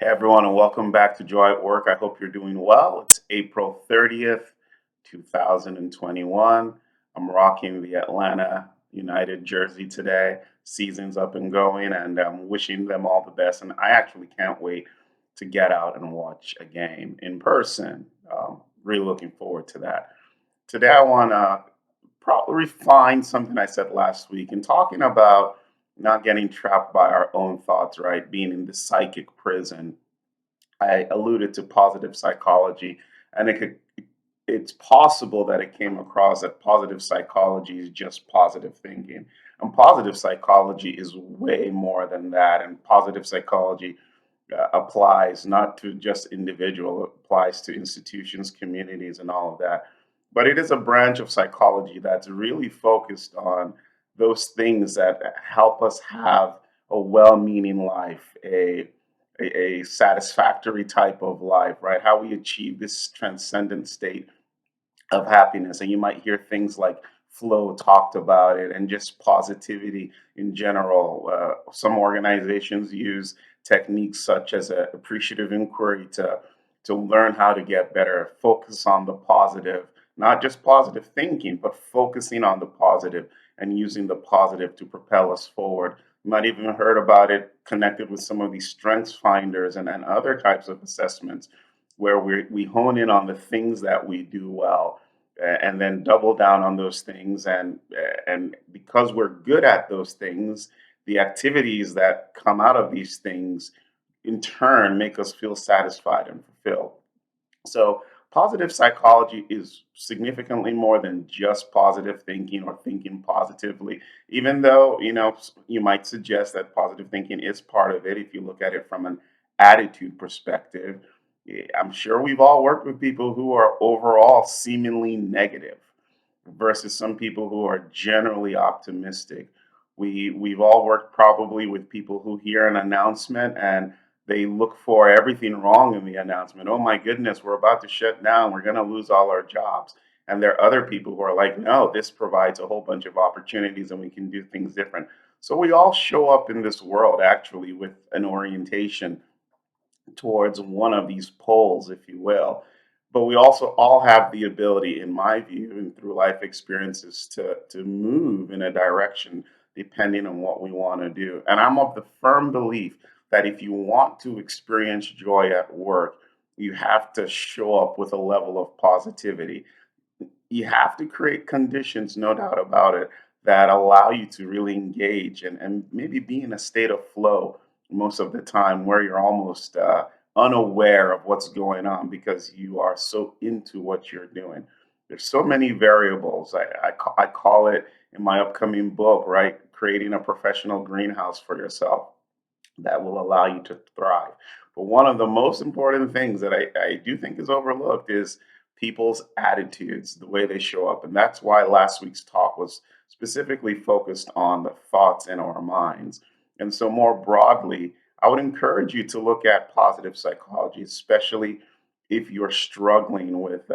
Hey everyone, and welcome back to Joy at Work. I hope you're doing well. It's April 30th, 2021. I'm rocking the Atlanta United jersey today. Season's up and going, and I'm wishing them all the best. And I actually can't wait to get out and watch a game in person. Really looking forward to that. Today, I want to probably refine something I said last week in talking about not getting trapped by our own thoughts, right? Being in the psychic prison. I alluded to positive psychology, and it's possible that it came across that positive psychology is just positive thinking. And positive psychology is way more than that. And positive psychology applies not to just individual, it applies to institutions, communities, and all of that. But it is a branch of psychology that's really focused on those things that help us have a well-meaning life, a satisfactory type of life, right? How we achieve this transcendent state of happiness. And you might hear things like flow talked about it and just positivity in general. Some organizations use techniques such as appreciative inquiry to learn how to get better, focus on the positive, not just positive thinking, but focusing on the positive and using the positive to propel us forward. You might even heard about it connected with some of these strengths finders and other types of assessments where we hone in on the things that we do well and then double down on those things and because we're good at those things, the activities that come out of these things in turn make us feel satisfied and fulfilled. So positive psychology is significantly more than just positive thinking or thinking positively, even though you might suggest that positive thinking is part of it if you look at it from an attitude perspective. I'm sure we've all worked with people who are overall seemingly negative versus some people who are generally optimistic. We've all worked probably with people who hear an announcement and they look for everything wrong in the announcement. Oh my goodness, we're about to shut down. We're going to lose all our jobs. And there are other people who are like, no, this provides a whole bunch of opportunities and we can do things different. So we all show up in this world actually with an orientation towards one of these poles, if you will. But we also all have the ability, in my view, and through life experiences, to move in a direction depending on what we want to do. And I'm of the firm belief that if you want to experience joy at work, you have to show up with a level of positivity. You have to create conditions, no doubt about it, that allow you to really engage and maybe be in a state of flow most of the time where you're almost unaware of what's going on because you are so into what you're doing. There's so many variables. I call it in my upcoming book, right? Creating a professional greenhouse for yourself that will allow you to thrive. But one of the most important things that I do think is overlooked is people's attitudes, the way they show up. And that's why last week's talk was specifically focused on the thoughts in our minds. And so, more broadly, I would encourage you to look at positive psychology, especially if you're struggling with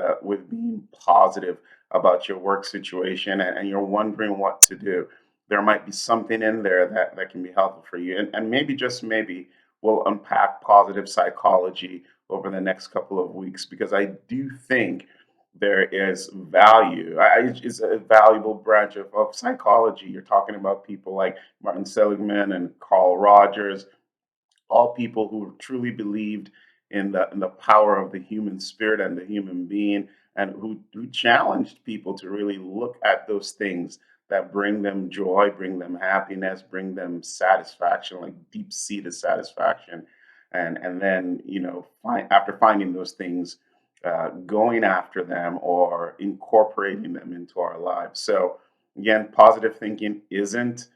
being positive about your work situation and you're wondering what to do. There might be something in there that can be helpful for you. And maybe, just maybe, we'll unpack positive psychology over the next couple of weeks because I do think there is value. It's a valuable branch of psychology. You're talking about people like Martin Seligman and Carl Rogers, all people who truly believed in the power of the human spirit and the human being, and who challenged people to really look at those things that bring them joy, bring them happiness, bring them satisfaction, like deep seated satisfaction, and then after finding those things, going after them or incorporating them into our lives. So again, positive thinking isn't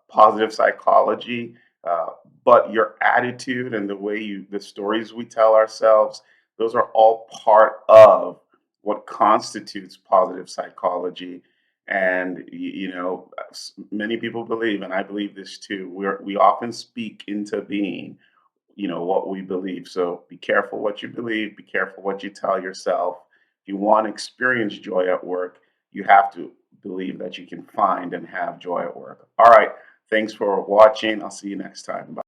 positive psychology, uh, but your attitude and the way the stories we tell ourselves, those are all part of what constitutes positive psychology. And many people believe, and I believe this too. We often speak into being, what we believe. So be careful what you believe. Be careful what you tell yourself. If you want to experience joy at work, you have to believe that you can find and have joy at work. All right. Thanks for watching. I'll see you next time. Bye.